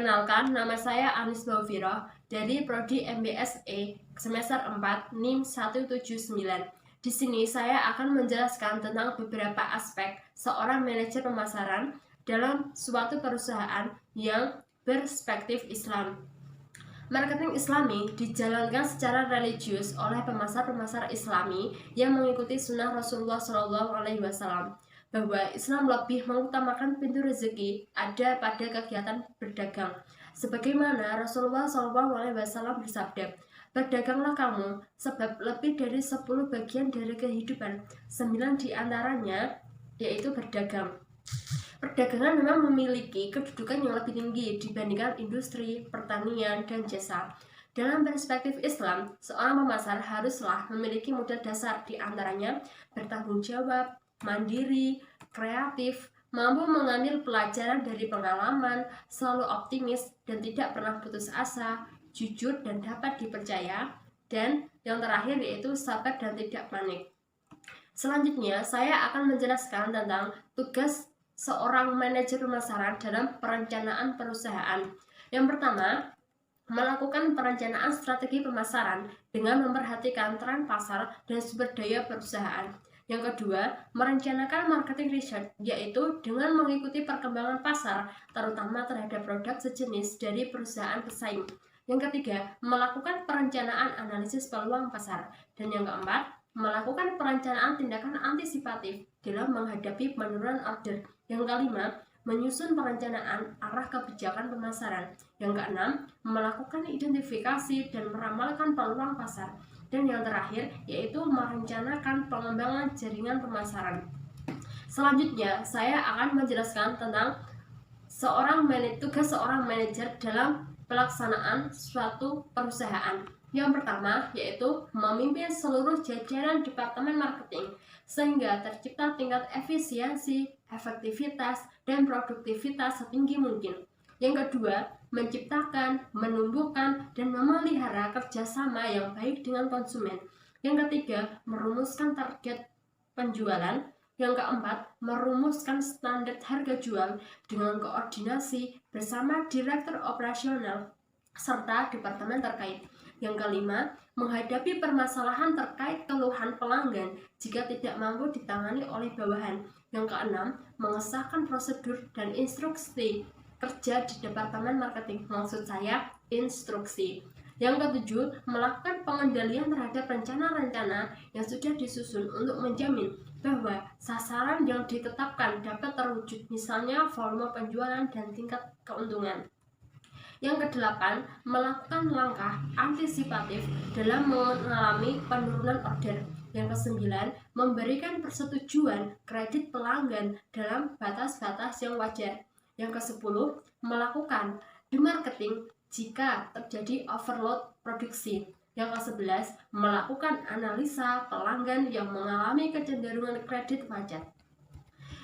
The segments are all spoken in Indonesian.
Perkenalkan, nama saya Anis Baufiro dari Prodi MBSE semester 4 NIM 179. Di sini saya akan menjelaskan tentang beberapa aspek seorang manajer pemasaran dalam suatu perusahaan yang berperspektif Islam. Marketing Islami dijalankan secara religius oleh pemasar-pemasar Islami yang mengikuti sunnah Rasulullah SAW, bahwa Islam lebih mengutamakan pintu rezeki ada pada kegiatan berdagang. Sebagaimana Rasulullah SAW bersabda, "Berdaganglah kamu, sebab lebih dari 10 bagian dari kehidupan, 9 diantaranya yaitu berdagang." Perdagangan memang memiliki kedudukan yang lebih tinggi dibandingkan industri, pertanian, dan jasa. Dalam perspektif Islam, seorang pemasar haruslah memiliki modal dasar, di antaranya bertanggung jawab, mandiri, kreatif, mampu mengambil pelajaran dari pengalaman, selalu optimis dan tidak pernah putus asa, jujur dan dapat dipercaya, dan yang terakhir yaitu sabar dan tidak panik. Selanjutnya, saya akan menjelaskan tentang tugas seorang manajer pemasaran dalam perencanaan perusahaan. Yang pertama, melakukan perencanaan strategi pemasaran dengan memperhatikan tren pasar dan sumber daya perusahaan. Yang kedua, merencanakan marketing research, yaitu dengan mengikuti perkembangan pasar, terutama terhadap produk sejenis dari perusahaan pesaing. Yang ketiga, melakukan perencanaan analisis peluang pasar. Dan yang keempat, melakukan perencanaan tindakan antisipatif dalam menghadapi penurunan order. Yang kelima, menyusun perencanaan arah kebijakan pemasaran. Yang keenam, melakukan identifikasi dan meramalkan peluang pasar. Dan yang terakhir, yaitu merencanakan pengembangan jaringan pemasaran. Selanjutnya, saya akan menjelaskan tentang tugas seorang manajer dalam pelaksanaan suatu perusahaan. Yang pertama, yaitu memimpin seluruh jajaran departemen marketing sehingga tercipta tingkat efisiensi, efektivitas, dan produktivitas setinggi mungkin. Yang kedua, menciptakan, menumbuhkan, dan memelihara kerjasama yang baik dengan konsumen. Yang ketiga, merumuskan target penjualan. Yang keempat, merumuskan standar harga jual dengan koordinasi bersama direktur operasional serta departemen terkait. Yang kelima, menghadapi permasalahan terkait keluhan pelanggan jika tidak mampu ditangani oleh bawahan. Yang keenam, mengesahkan prosedur dan instruksi kerja di departemen marketing, maksud saya instruksi. Yang ketujuh, melakukan pengendalian terhadap rencana-rencana yang sudah disusun untuk menjamin bahwa sasaran yang ditetapkan dapat terwujud, misalnya volume penjualan dan tingkat keuntungan. Yang kedelapan, melakukan langkah antisipatif dalam mengalami penurunan order. Yang kesembilan, memberikan persetujuan kredit pelanggan dalam batas-batas yang wajar. Yang kesepuluh, melakukan demarketing jika terjadi overload produksi. Yang ke-11, melakukan analisa pelanggan yang mengalami kecenderungan kredit macet.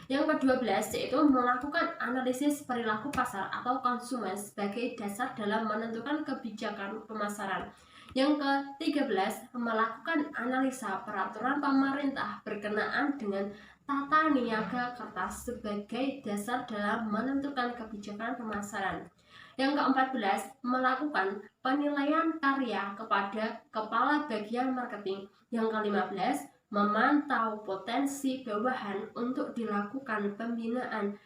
Yang ke-12, yaitu melakukan analisis perilaku pasar atau konsumen sebagai dasar dalam menentukan kebijakan pemasaran. Yang ke-13, melakukan analisa peraturan pemerintah berkenaan dengan tata niaga kertas sebagai dasar dalam menentukan kebijakan pemasaran. Yang ke-14, melakukan penilaian karya kepada kepala bagian marketing. Yang ke-15, memantau potensi bawahan untuk dilakukan pembinaan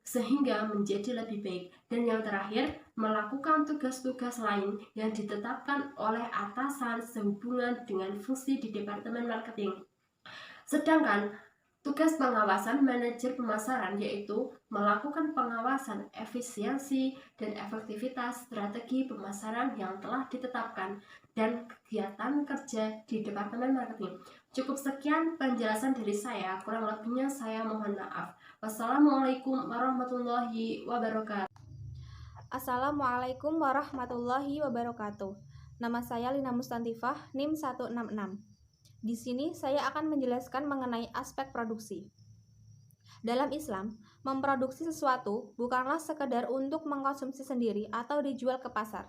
sehingga menjadi lebih baik. Dan yang terakhir, melakukan tugas-tugas lain yang ditetapkan oleh atasan sehubungan dengan fungsi di departemen marketing. Sedangkan tugas pengawasan manajer pemasaran yaitu melakukan pengawasan efisiensi dan efektivitas strategi pemasaran yang telah ditetapkan dan kegiatan kerja di departemen marketing. Cukup sekian penjelasan dari saya, kurang lebihnya saya mohon maaf. Wassalamualaikum warahmatullahi wabarakatuh. Assalamualaikum warahmatullahi wabarakatuh. Nama saya Lina Mustantifah, NIM 166. Di sini saya akan menjelaskan mengenai aspek produksi. Dalam Islam, memproduksi sesuatu bukanlah sekedar untuk mengkonsumsi sendiri atau dijual ke pasar.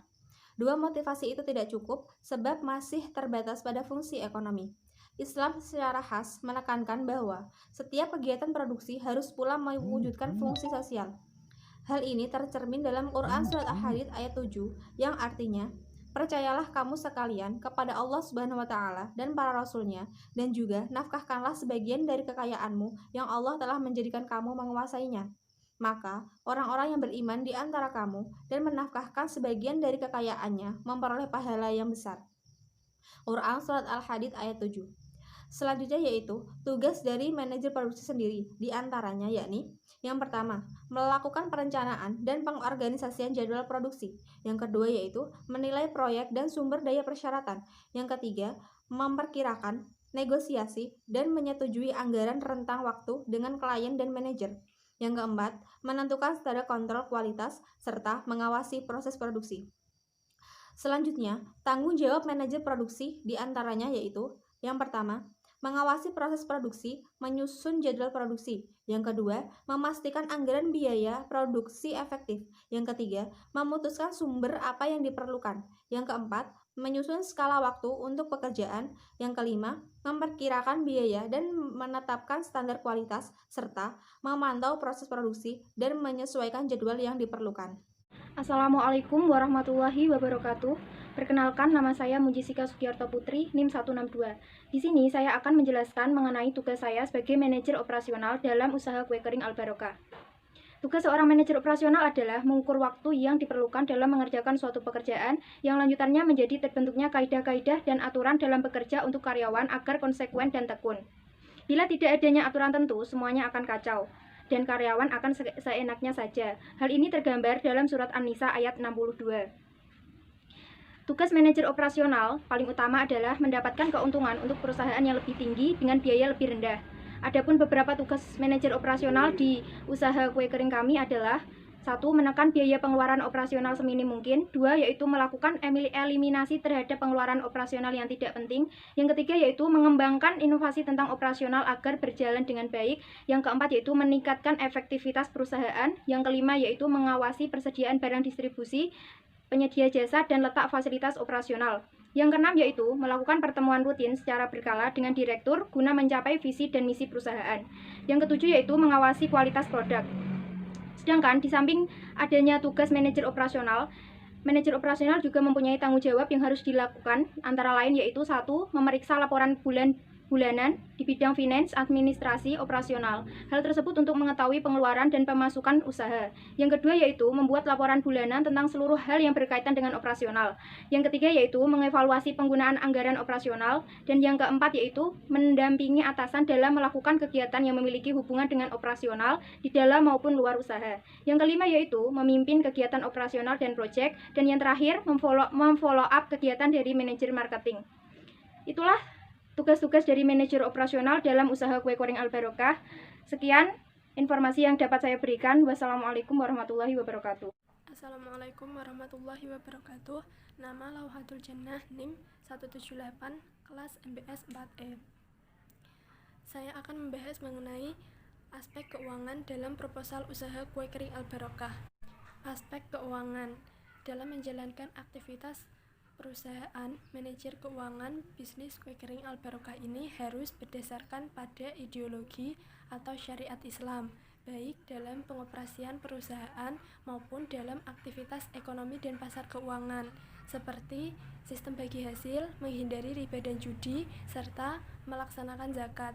Dua motivasi itu tidak cukup sebab masih terbatas pada fungsi ekonomi. Islam secara khas menekankan bahwa setiap kegiatan produksi harus pula mewujudkan fungsi sosial. Hal ini tercermin dalam Quran Surat Al-Hadid ayat 7 yang artinya, percayalah kamu sekalian kepada Allah Subhanahu wa Ta'ala dan para rasulnya, dan juga nafkahkanlah sebagian dari kekayaanmu yang Allah telah menjadikan kamu menguasainya. Maka orang-orang yang beriman di antara kamu dan menafkahkan sebagian dari kekayaannya memperoleh pahala yang besar. Quran Surat Al-Hadid ayat 7. Selanjutnya yaitu tugas dari manajer produksi sendiri, di antaranya yakni yang pertama, melakukan perencanaan dan pengorganisasian jadwal produksi. Yang kedua yaitu menilai proyek dan sumber daya persyaratan. Yang ketiga, memperkirakan, negosiasi, dan menyetujui anggaran rentang waktu dengan klien dan manajer. Yang keempat, menentukan standar kontrol kualitas serta mengawasi proses produksi. Selanjutnya, tanggung jawab manajer produksi di antaranya yaitu yang pertama, mengawasi proses produksi, menyusun jadwal produksi. Yang kedua, memastikan anggaran biaya produksi efektif. Yang ketiga, memutuskan sumber apa yang diperlukan. Yang keempat, menyusun skala waktu untuk pekerjaan. Yang kelima, memperkirakan biaya dan menetapkan standar kualitas, serta memantau proses produksi dan menyesuaikan jadwal yang diperlukan. Assalamualaikum warahmatullahi wabarakatuh. Perkenalkan, nama saya Mujisika Sugiarto Putri, NIM 162. Di sini saya akan menjelaskan mengenai tugas saya sebagai manajer operasional dalam usaha kue kering Al Barokah. Tugas seorang manajer operasional adalah mengukur waktu yang diperlukan dalam mengerjakan suatu pekerjaan yang lanjutannya menjadi terbentuknya kaidah-kaidah dan aturan dalam bekerja untuk karyawan agar konsekuen dan tekun. Bila tidak adanya aturan tentu, semuanya akan kacau dan karyawan akan seenaknya saja. Hal ini tergambar dalam surat An-Nisa ayat 62. Tugas manajer operasional paling utama adalah mendapatkan keuntungan untuk perusahaan yang lebih tinggi dengan biaya lebih rendah. Adapun beberapa tugas manajer operasional di usaha kue kering kami adalah: 1. Menekan biaya pengeluaran operasional seminim mungkin. 2. Yaitu melakukan eliminasi terhadap pengeluaran operasional yang tidak penting. Yang ketiga yaitu mengembangkan inovasi tentang operasional agar berjalan dengan baik. Yang keempat yaitu meningkatkan efektivitas perusahaan. Yang kelima yaitu mengawasi persediaan barang distribusi, penyedia jasa, dan letak fasilitas operasional. Yang keenam yaitu melakukan pertemuan rutin secara berkala dengan direktur guna mencapai visi dan misi perusahaan. Yang ketujuh yaitu mengawasi kualitas produk. Sedangkan di samping adanya tugas manajer operasional juga mempunyai tanggung jawab yang harus dilakukan, antara lain yaitu: 1. Memeriksa laporan bulanan di bidang finance, administrasi, operasional. Hal tersebut untuk mengetahui pengeluaran dan pemasukan usaha. Yang kedua yaitu membuat laporan bulanan tentang seluruh hal yang berkaitan dengan operasional. Yang ketiga yaitu mengevaluasi penggunaan anggaran operasional. Dan yang keempat yaitu mendampingi atasan dalam melakukan kegiatan yang memiliki hubungan dengan operasional di dalam maupun luar usaha. Yang kelima yaitu memimpin kegiatan operasional dan proyek. Dan yang terakhir memfollow up kegiatan dari manajer marketing. Itulah tugas-tugas dari manajer operasional dalam usaha kue kering Al Barokah. Sekian informasi yang dapat saya berikan. Wassalamualaikum warahmatullahi wabarakatuh. Assalamualaikum warahmatullahi wabarakatuh. Nama Lauhatul Jannah, NIM 178, kelas MBS 4E. Saya akan membahas mengenai aspek keuangan dalam proposal usaha kue kering Al Barokah. Aspek keuangan dalam menjalankan aktivitas perusahaan, manajer keuangan bisnis kue kering Al Barokah ini harus berdasarkan pada ideologi atau syariat Islam, baik dalam pengoperasian perusahaan maupun dalam aktivitas ekonomi dan pasar keuangan, seperti sistem bagi hasil, menghindari riba dan judi, serta melaksanakan zakat.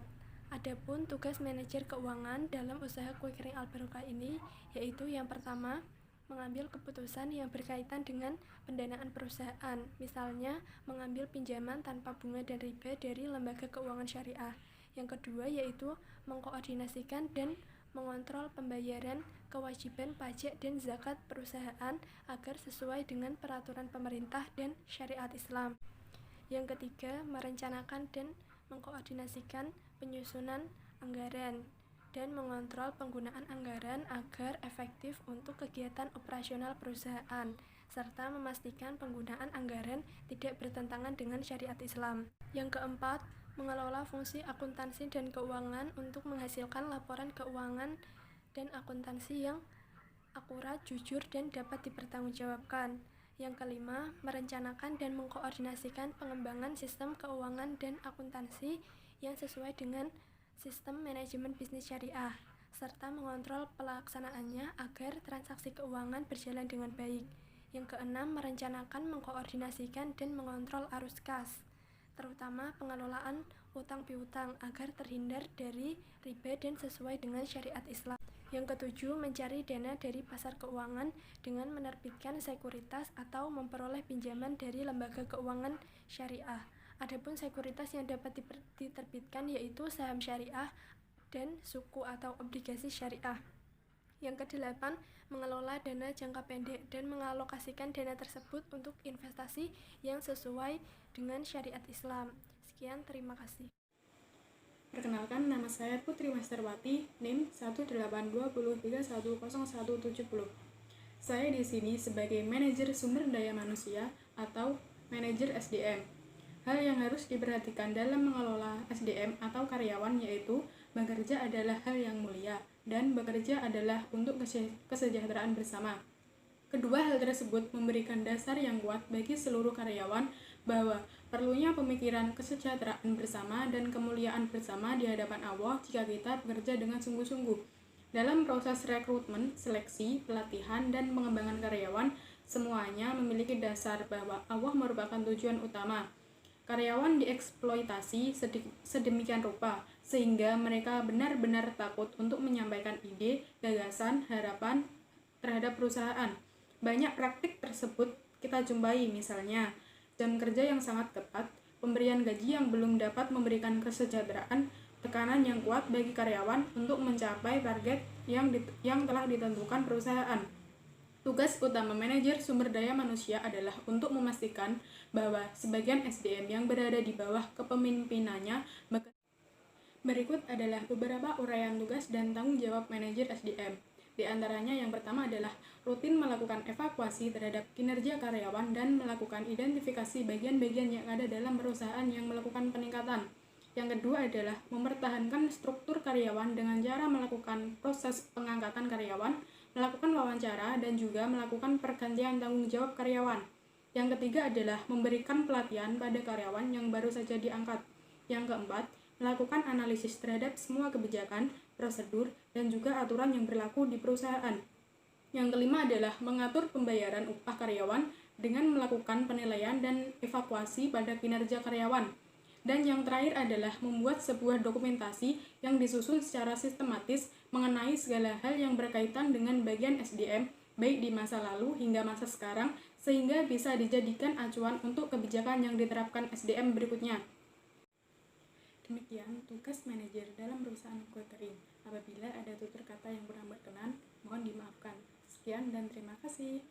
Adapun tugas manajer keuangan dalam usaha kue kering Al Barokah ini yaitu: yang pertama, mengambil keputusan yang berkaitan dengan pendanaan perusahaan, misalnya mengambil pinjaman tanpa bunga dan riba dari lembaga keuangan syariah. Yang kedua yaitu mengkoordinasikan dan mengontrol pembayaran kewajiban pajak dan zakat perusahaan agar sesuai dengan peraturan pemerintah dan syariat Islam. Yang ketiga, merencanakan dan mengkoordinasikan penyusunan anggaran dan mengontrol penggunaan anggaran agar efektif untuk kegiatan operasional perusahaan, serta memastikan penggunaan anggaran tidak bertentangan dengan syariat Islam. Yang keempat, mengelola fungsi akuntansi dan keuangan untuk menghasilkan laporan keuangan dan akuntansi yang akurat, jujur, dan dapat dipertanggungjawabkan. Yang kelima, merencanakan dan mengkoordinasikan pengembangan sistem keuangan dan akuntansi yang sesuai dengan sistem manajemen bisnis syariah, serta mengontrol pelaksanaannya agar transaksi keuangan berjalan dengan baik. Yang keenam, merencanakan, mengkoordinasikan, dan mengontrol arus kas, terutama pengelolaan utang piutang agar terhindar dari riba dan sesuai dengan syariat Islam. Yang ketujuh, mencari dana dari pasar keuangan dengan menerbitkan sekuritas atau memperoleh pinjaman dari lembaga keuangan syariah. Adapun sekuritas yang dapat diterbitkan yaitu saham syariah dan suku atau obligasi syariah. Yang kedelapan, mengelola dana jangka pendek dan mengalokasikan dana tersebut untuk investasi yang sesuai dengan syariat Islam. Sekian, terima kasih. Perkenalkan, nama saya Putri Masterwati, NIM 18203100170. Saya di sini sebagai manajer sumber daya manusia atau manajer SDM. Hal yang harus diperhatikan dalam mengelola SDM atau karyawan yaitu bekerja adalah hal yang mulia dan bekerja adalah untuk kesejahteraan bersama. Kedua hal tersebut memberikan dasar yang kuat bagi seluruh karyawan bahwa perlunya pemikiran kesejahteraan bersama dan kemuliaan bersama di hadapan Allah jika kita bekerja dengan sungguh-sungguh. Dalam proses rekrutmen, seleksi, pelatihan, dan pengembangan karyawan, semuanya memiliki dasar bahwa Allah merupakan tujuan utama. Karyawan dieksploitasi sedemikian rupa, sehingga mereka benar-benar takut untuk menyampaikan ide, gagasan, harapan terhadap perusahaan. Banyak praktik tersebut kita jumpai, misalnya jam kerja yang sangat ketat, pemberian gaji yang belum dapat memberikan kesejahteraan, tekanan yang kuat bagi karyawan untuk mencapai target yang telah ditentukan perusahaan. Tugas utama manajer sumber daya manusia adalah untuk memastikan bahwa sebagian SDM yang berada di bawah kepemimpinannya berikut adalah beberapa uraian tugas dan tanggung jawab manajer SDM. Di antaranya yang pertama adalah rutin melakukan evakuasi terhadap kinerja karyawan dan melakukan identifikasi bagian-bagian yang ada dalam perusahaan yang melakukan peningkatan. Yang kedua adalah mempertahankan struktur karyawan dengan cara melakukan proses pengangkatan karyawan, melakukan wawancara, dan juga melakukan pergantian tanggung jawab karyawan. Yang ketiga adalah memberikan pelatihan pada karyawan yang baru saja diangkat. Yang keempat, melakukan analisis terhadap semua kebijakan, prosedur, dan juga aturan yang berlaku di perusahaan. Yang kelima adalah mengatur pembayaran upah karyawan dengan melakukan penilaian dan evakuasi pada kinerja karyawan. Dan yang terakhir adalah membuat sebuah dokumentasi yang disusun secara sistematis mengenai segala hal yang berkaitan dengan bagian SDM, baik di masa lalu hingga masa sekarang, sehingga bisa dijadikan acuan untuk kebijakan yang diterapkan SDM berikutnya. Demikian tugas manajer dalam perusahaan kue kering. Apabila ada tutur kata yang kurang berkenan, mohon dimaafkan. Sekian dan terima kasih.